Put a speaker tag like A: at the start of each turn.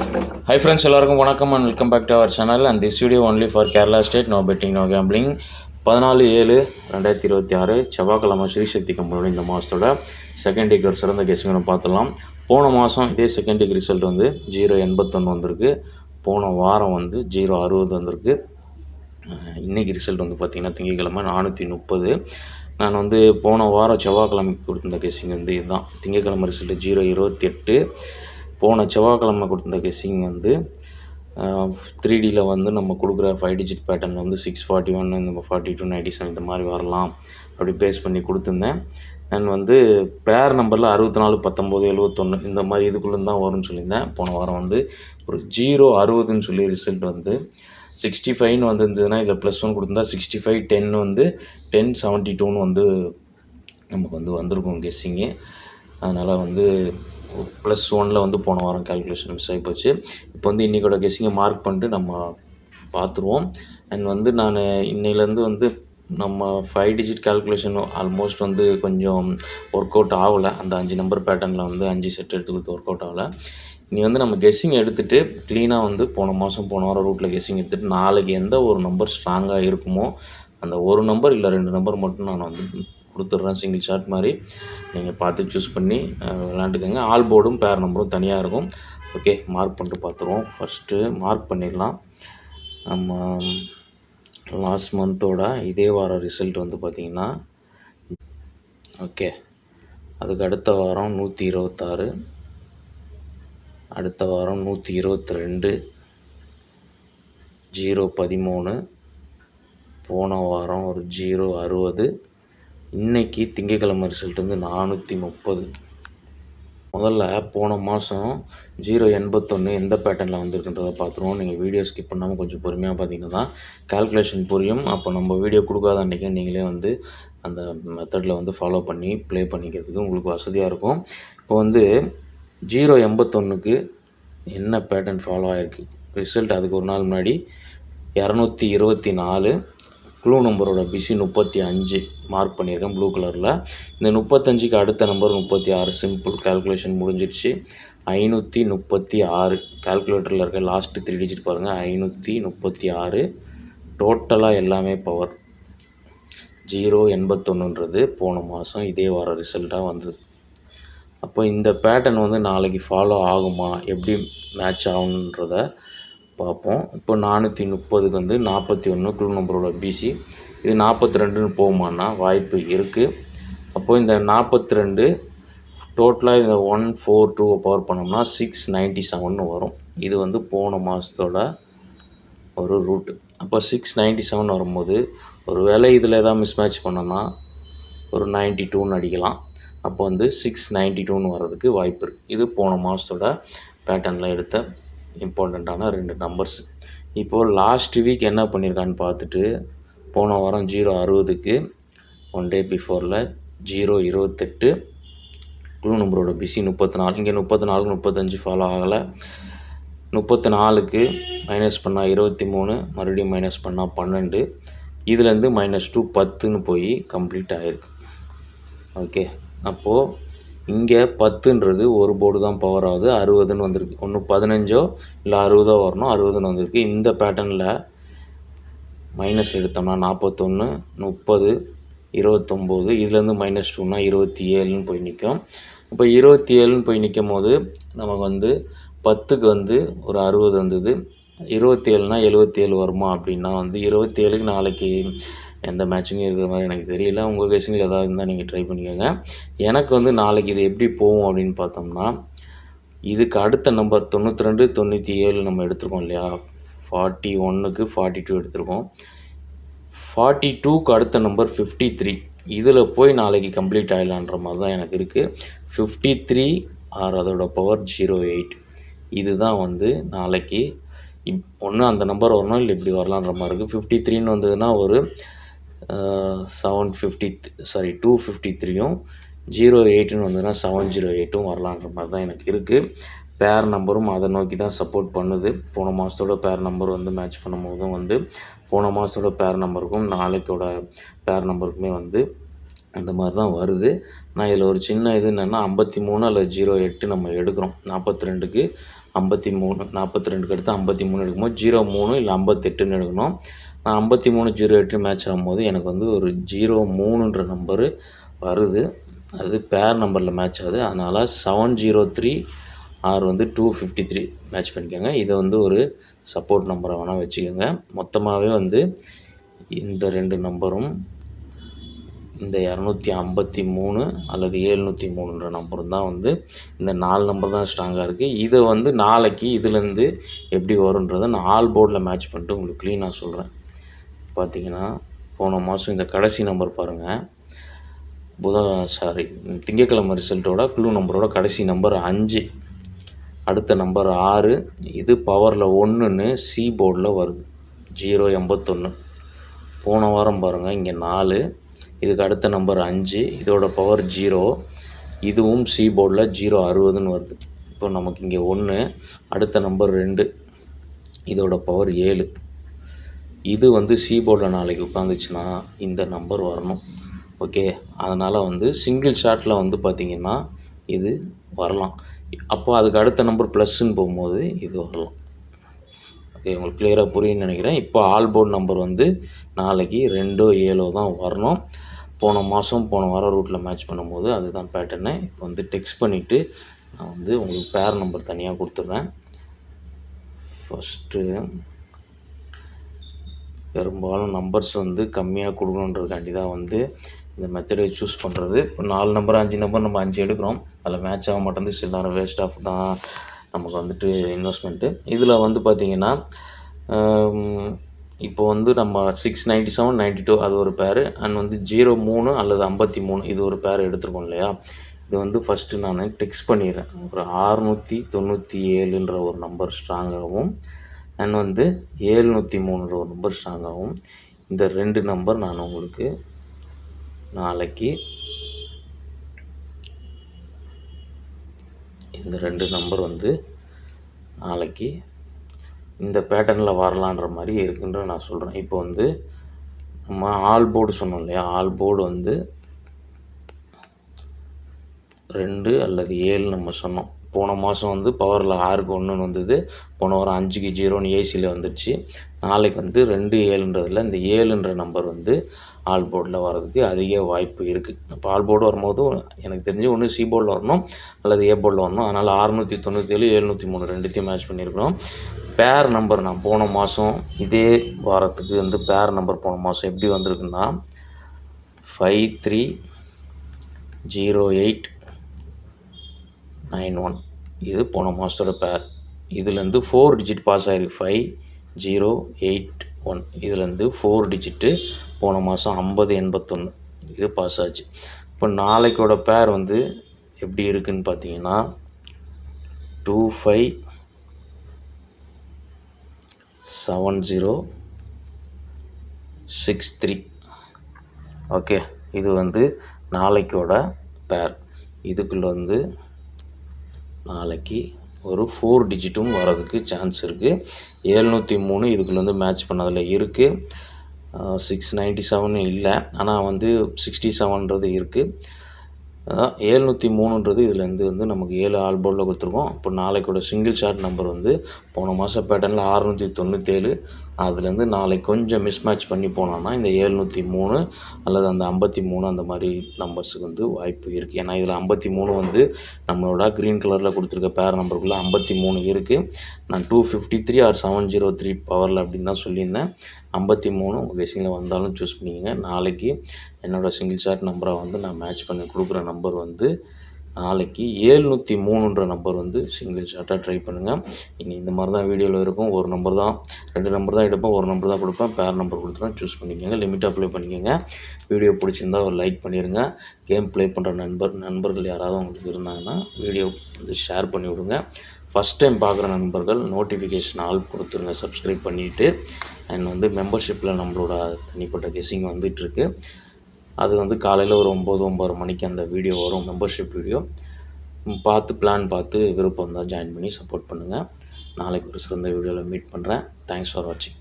A: Hi friends, எல்லாருக்கும் வணக்கம் and welcome back to our channel and this video only for Kerala state, no betting, no gambling. 14/7/2026 செவ்வாய்க்கிழமை ஸ்ரீசக்தி கம்பெனியோட இந்த மாதத்தோட second degree சிறந்த கெஸிங் நம்ம பார்த்துடலாம். போன மாதம் இதே செகண்ட் டிகிரி ரிசல்ட் வந்து 0.81 வந்திருக்கு. போன வாரம் வந்து 0.60 வந்திருக்கு. இன்றைக்கி ரிசல்ட் வந்து பார்த்திங்கன்னா திங்கட்கிழமை 430. நான் வந்து போன வாரம் செவ்வாய்க்கிழமைக்கு கொடுத்துருந்த கெஸிங் வந்து இதுதான். திங்கட்கிழமை ரிசல்ட்டு 0.28. போன செவ்வாய்க்கிழமை கொடுத்த கெஸ்ஸிங் வந்து 3Dயில் வந்து நம்ம கொடுக்குற 5 டிஜிட் பேட்டர்னில் வந்து 641 இந்த 4297 இந்த மாதிரி வரலாம் அப்படி பேஸ் பண்ணி கொடுத்துருந்தேன். அண்ட் வந்து பேர் நம்பரில் 64 19 71 இந்த மாதிரி இதுக்குள்ளே தான் வரும்னு சொல்லியிருந்தேன். போன வாரம் வந்து ஒரு 0.60ன்னு சொல்லி ரிசல்ட் வந்து 65ன்னு வந்துருந்ததுன்னா இதில் +1 கொடுத்துருந்தா 65 10 வந்து 1072ன்னு வந்து நமக்கு வந்து வந்திருக்கும் கெஸ்ஸிங்கு. அதனால் வந்து +1 வந்து போன வாரம் கால்குலேஷன் மிஸ் ஆகி போச்சு. இப்போ வந்து இன்றைக்கோட கெஸ்ஸிங்கை மார்க் பண்ணிட்டு நம்ம பார்த்துருவோம். அண்ட் வந்து நான் இன்னையிலேருந்து வந்து நம்ம 5 டிஜிட் கால்குலேஷன் ஆல்மோஸ்ட் வந்து கொஞ்சம் ஒர்க் அவுட் ஆகலை. அந்த 5 நம்பர் பேட்டர்னில் வந்து 5 செட் எடுத்து கொடுத்து ஒர்க் அவுட் ஆகலை. இனி வந்து நம்ம கெஸ்ஸிங் எடுத்துகிட்டு க்ளீனாக வந்து போன வாரம் ரூட்டில் கெஸ்ஸிங் எடுத்துகிட்டு நாளைக்கு எந்த ஒரு நம்பர் ஸ்ட்ராங்காக இருக்குமோ அந்த ஒரு நம்பர் இல்லை 2 நம்பர் மட்டும் நான் வந்து கொடுத்துட்றேன். சிங்கிள் ஷாட் மாதிரி நீங்கள் பார்த்து சூஸ் பண்ணி விளாண்டுக்கோங்க. ஆல் போர்டும் பேர் நம்பரும் தனியாக இருக்கும். ஓகே, மார்க் பண்ணிட்டு பார்த்துருவோம். ஃபஸ்ட்டு மார்க் பண்ணிடலாம். நம்ம லாஸ்ட் மந்தோட இதே வார ரிசல்ட் வந்து பார்த்திங்கன்னா ஓகே, அதுக்கு அடுத்த வாரம் 126, அடுத்த வாரம் 122, 0.13, போன வாரம் ஒரு 0.60, இன்றைக்கி திங்கட்கிழமை ரிசல்ட் வந்து 430. முதல்ல போன மாதம் 0.81 எந்த பேட்டர்னில் வந்துருக்குன்றதை பார்த்துருவோம். நீங்கள் வீடியோ ஸ்கிப் பண்ணாமல் கொஞ்சம் பொறுமையாக பார்த்தீங்கன்னா தான் கால்குலேஷன் புரியும். அப்போ நம்ம வீடியோ கொடுக்காத அன்றைக்கி நீங்களே வந்து அந்த மெத்தடில் வந்து ஃபாலோ பண்ணி ப்ளே பண்ணிக்கிறதுக்கு உங்களுக்கு வசதியாக இருக்கும். இப்போ வந்து 0.81க்கு என்ன பேட்டர்ன் ஃபாலோ ஆகிருக்கு ரிசல்ட் அதுக்கு ஒரு நாள் முன்னாடி 224. க்ளூ நம்பரோட பிசி 35 மார்க் பண்ணியிருக்கேன் ப்ளூ கலரில். இந்த 35க்கு அடுத்த நம்பர் 36. சிம்பிள் கால்குலேஷன் முடிஞ்சிடுச்சு. 536 கால்குலேட்டரில் இருக்க லாஸ்ட்டு 3 டிஜிட் பாருங்கள். 536 டோட்டலாக எல்லாமே பவர். 0.81ன்றது போன மாதம் இதே வார ரிசல்ட்டாக வந்தது. அப்போ இந்த பேட்டர்ன் வந்து நாளைக்கு ஃபாலோ ஆகுமா, எப்படி மேட்ச் ஆகுன்றத பார்ப்போம். இப்போ 430க்கு வந்து 41 க்ளூ நம்பரோட பிசி. இது 42ன்னு போகுமான்னா வாய்ப்பு இருக்குது. அப்போது இந்த 42 டோட்டலாக இந்த 142 பவர் பண்ணோம்னா 697 வரும். இது வந்து போன மாதத்தோட ஒரு ரூட்டு. அப்போ 697 வரும்போது ஒரு வேளை இதில் எதாவது மிஸ் மேட்ச் பண்ணோன்னா ஒரு 92ன்னு அடிக்கலாம். அப்போ வந்து 692ன்னு வர்றதுக்கு வாய்ப்பு இருக்குது. இது போன மாதத்தோட பேட்டர்னில் எடுத்த இம்பார்ட்டண்ட்டான 2 நம்பர்ஸ். இப்போது லாஸ்ட் வீக் என்ன பண்ணியிருக்கான்னு பார்த்துட்டு போன வாரம் 0.60க்கு 1 டே பிஃபோரில் 0.28 க்ளூ நம்பரோட பிசி 34. இங்கே 34 35 ஃபாலோ ஆகலை. 34க்கு மைனஸ் பண்ணால் 23, மறுபடியும் மைனஸ் பண்ணால் 12, இதுலேருந்து -2 10ன்னு போய் கம்ப்ளீட் ஆகிருக்கு. ஓகே, அப்போது இங்கே 10ன்றது ஒரு போர்டு தான் பவர் ஆகுது. 60ன்னு வந்திருக்கு. ஒன்று 15 இல்லை 60 வரணும். 60ன்னு வந்திருக்கு. இந்த பேட்டர்னில் மைனஸ் எடுத்தோம்னா 41, 30, 29, இதுலேருந்து -2னா 27ன்னு போய் நிற்கும். இப்போ 27ன்னு போய் நிற்கும் போது நமக்கு வந்து 10க்கு வந்து ஒரு 60 வந்தது. 27னா 77 வருமா அப்படின்னா வந்து 27க்கு நாளைக்கு எந்த மேட்சிங்கும் இருக்கிற மாதிரி எனக்கு தெரியல. உங்கள் கெஸிங்கில் ஏதாவது இருந்தால் நீங்கள் ட்ரை பண்ணிக்கோங்க. எனக்கு வந்து நாளைக்கு இது எப்படி போகும் அப்படின்னு பார்த்தோம்னா இதுக்கு அடுத்த நம்பர் 92 97 நம்ம எடுத்துருக்கோம் இல்லையா. 41க்கு 42 எடுத்திருக்கோம். 42க்கு அடுத்த நம்பர் 53. இதில் போய் நாளைக்கு கம்ப்ளீட் ஆகிடலான்ற மாதிரி தான் எனக்கு இருக்குது. 53 ஆர் அதோட பவர் 08. இதுதான் வந்து நாளைக்கு ஒன்று அந்த நம்பர் வரணும், இல்லை இப்படி வரலான்ற மாதிரி இருக்குது. 53ன்னு வந்ததுன்னா ஒரு 253யும் 08ன்னு வந்ததுன்னா 708ம் வரலான்ற மாதிரி தான் எனக்கு இருக்குது. பேர் நம்பரும் அதை நோக்கி தான் சப்போர்ட் பண்ணுது. போன மாதத்தோட பேர் நம்பர் வந்து மேட்ச் பண்ணும்போதும் வந்து போன மாதத்தோட பேர் நம்பருக்கும் நாளைக்கோட பேர் நம்பருக்குமே வந்து அந்த மாதிரி தான் வருது. நான் இதில் ஒரு சின்ன இது என்னென்னா 53 அல்லது 08 நம்ம எடுக்கிறோம். 42க்கு 53, 42க்கு அடுத்து 53 எடுக்கும்போது 03 இல்லை 58ன்னு எடுக்கணும். நான் 53 08 மேட்ச் ஆகும்போது எனக்கு வந்து ஒரு 03ன்ற நம்பரு வருது. அது பேர் நம்பரில் மேட்ச் ஆகுது. அதனால் 703 ஆர் வந்து 253 மேட்ச் பண்ணிக்கோங்க. இதை வந்து ஒரு சப்போர்ட் நம்பரை வேணால் வச்சுக்கோங்க. மொத்தமாகவே வந்து இந்த 2 நம்பரும் இந்த 253 அல்லது 703ன்ற நம்பரும் தான் வந்து இந்த 4 நம்பர் தான் ஸ்ட்ராங்காக இருக்குது. இதை வந்து நாளைக்கு இதுலேருந்து எப்படி வருன்றதை நான் ஆல் போர்டில் மேட்ச் பண்ணிட்டு உங்களுக்கு க்ளீனாக சொல்கிறேன். பார்த்திங்கன்னா போன மாதம் இந்த கடைசி நம்பர் பாருங்கள், திங்கட்கிழமை ரிசல்ட்டோட க்ளூ நம்பரோட கடைசி நம்பர் 5, அடுத்த நம்பர் 6, இது பவரில் 1ன்னு சி போர்டில் வருது 081. போன வாரம் பாருங்கள் இங்கே 4, இதுக்கு அடுத்த நம்பர் 5, இதோட பவர் 0, இதுவும் சி போர்டில் 060ன்னு வருது. இப்போ நமக்கு இங்கே 1, அடுத்த நம்பர் 2, இதோட பவர் 7. இது வந்து சி போர்டில் நாளைக்கு உட்காந்துச்சுன்னா இந்த நம்பர் வரணும். ஓகே, அதனால் வந்து சிங்கிள் ஷாட்டில் வந்து பார்த்திங்கன்னா இது வரலாம். அப்போ அதுக்கு அடுத்த நம்பர் ப்ளஸ்ன்னு போகும்போது இது வரலாம். ஓகே, உங்களுக்கு கிளியராக புரியுன்னு நினைக்கிறேன். இப்போ ஆல் போர்டு நம்பர் வந்து நாளைக்கு 2 7 தான் வரணும். போன வாரம் ரூட்டில் மேட்ச் பண்ணும்போது அதுதான் பேட்டர்னு. இப்போ வந்து டெக்ஸ்ட் பண்ணிவிட்டு நான் வந்து உங்களுக்கு பேர் நம்பர் தனியாக கொடுத்துட்றேன். ஃபஸ்ட்டு பெரும்பாலும் நம்பர்ஸ் வந்து கம்மியாக கொடுக்கணுன்றதுக்காண்டி தான் வந்து இந்த மெத்தடை சூஸ் பண்ணுறது. இப்போ 4 நம்பர் 5 நம்பர் நம்ம 5 எடுக்கிறோம், அதில் மேட்ச் ஆக மாட்டேங்குது, சில நேரம் வேஸ்ட் ஆஃப் தான் நமக்கு வந்துட்டு இன்வெஸ்ட்மெண்ட்டு. இதில் வந்து பார்த்திங்கன்னா இப்போ வந்து நம்ம 697 92 அது ஒரு பேர், அண்ட் வந்து 03 அல்லது 53 இது ஒரு பேர் எடுத்துருக்கோம் இல்லையா. இது வந்து ஃபஸ்ட்டு நான் டெக்ஸ்ட் பண்ணிடுறேன். ஒரு 697ன்ற ஒரு நம்பர் ஸ்ட்ராங்காகவும் அண்ட் வந்து 703ன்ற ஒரு நம்பர் ஸ்ட்ராங்காகவும் இந்த 2 நம்பர் நான் உங்களுக்கு நாளைக்கு இந்த 2 நம்பர் வந்து நாளைக்கு இந்த பேட்டர்னில் வரலான்ற மாதிரி இருக்குன்ற நான் சொல்கிறேன். இப்போ வந்து நம்ம ஆல் போர்டு சொன்னோம் இல்லையா, ஆல் போர்டு வந்து 2 அல்லது 7 நம்ம சொன்னோம். போன மாதம் வந்து பவரில் 6க்கு 1ன்னு வந்தது, போன வாரம் 5க்கு 0ன்னு ஏசியில் வந்துடுச்சு. நாளைக்கு வந்து 2 7ன்றதில் இந்த 7ன்ற நம்பர் வந்து ஆல் போர்டில் வர்றதுக்கு அதிக வாய்ப்பு இருக்குது. இப்போ ஆல் போர்டு வரும்போது எனக்கு தெரிஞ்சு ஒன்று சி போர்டில் வரணும் அல்லது ஏ போர்டில் வரணும். அதனால் 697 703 ரெண்டுத்தையும் மேட்ச் பண்ணியிருக்கிறோம். பேர் நம்பர் நான் போன மாதம் இதே வாரத்துக்கு வந்து பேர் நம்பர் போன மாதம் எப்படி வந்திருக்குன்னா 530891 இது போன மாதத்தோட பேர். இதுலேருந்து 4 டிஜிட் பாஸ் ஆகிருக்கு. 5081 இதுலேருந்து 4 டிஜிட்டு போன மாதம் 5081 இது பாஸ் ஆச்சு. இப்போ நாளைக்கோட பேர் வந்து எப்படி இருக்குதுன்னு பார்த்தீங்கன்னா 257063. ஓகே, இது வந்து நாளைக்கோட பேர். இதுக்குள்ளே வந்து நாளைக்கு ஒரு 4 டிஜிட்டும் வரதுக்கு சான்ஸ் இருக்குது. 703 இதுக்குள்ளே வந்து மேட்ச் பண்ணதில் இருக்குது. 697 இல்லை, ஆனால் வந்து 67ன்றது இருக்குது. அதான் 703ன்றது இதுலேருந்து வந்து நமக்கு 7 ஆல் போர்டில் கொடுத்துருக்கோம். இப்போ நாளைக்கோட சிங்கிள் ஷாட் நம்பர் வந்து போன மாதம் பேட்டர்னில் 697, அதுலேருந்து நாளைக்கு கொஞ்சம் மிஸ்மேட்ச் பண்ணி போனோம்னா இந்த 703 அல்லது அந்த 53 அந்த மாதிரி நம்பர்ஸுக்கு வந்து வாய்ப்பு இருக்குது. ஏன்னா இதில் 53 வந்து நம்மளோட க்ரீன் கலரில் கொடுத்துருக்க பேர் நம்பருக்குள்ளே 53 இருக்குது. நான் 253 ஆர் 703 பவரில் அப்படின்னு தான் சொல்லியிருந்தேன். 53 உங்கள் கெஸிங்கில் வந்தாலும் சூஸ் பண்ணிக்கங்க. நாளைக்கு என்னோடய சிங்கிள் ஷாட் நம்பராக வந்து நான் மேட்ச் பண்ணி கொடுக்குற நம்பர் வந்து நாளைக்கு 703ன்ற நம்பர் வந்து சிங்கிள் ஷாட்டாக ட்ரை பண்ணுங்கள். இனி இந்த மாதிரி தான் வீடியோவில் இருக்கும். ஒரு நம்பர் தான், 2 நம்பர் தான் எடுப்பேன், ஒரு நம்பர் தான் கொடுப்பேன். பேர் நம்பர் கொடுத்துருவேன், சூஸ் பண்ணிக்கோங்க. லிமிட்டாக ப்ளே பண்ணிக்கோங்க. வீடியோ பிடிச்சிருந்தால் ஒரு லைக் பண்ணிடுங்க. கேம் ப்ளே பண்ணுற நண்பர்கள் யாராவது உங்களுக்கு இருந்தாங்கன்னா வீடியோ வந்து ஷேர் பண்ணி விடுங்க. ஃபஸ்ட் டைம் பார்க்குற நண்பர்கள் நோட்டிஃபிகேஷன் ஆல் கொடுத்துருங்க, சப்ஸ்கிரைப் பண்ணிவிட்டு. அண்ட் வந்து மெம்பர்ஷிப்பில் நம்மளோட தனிப்பட்ட கெஸிங் வந்துட்டுருக்கு. அது வந்து காலையில் ஒரு 9-9:30 மணிக்கு அந்த வீடியோ வரும், மெம்பர்ஷிப் வீடியோ. பார்த்து பிளான் பார்த்து விருப்பம் தான் ஜாயின் பண்ணி சப்போர்ட் பண்ணுங்கள். நாளைக்கு ஒரு சிறந்த வீடியோவில் மீட் பண்ணுறேன். தேங்க்ஸ் ஃபார் வாட்சிங்.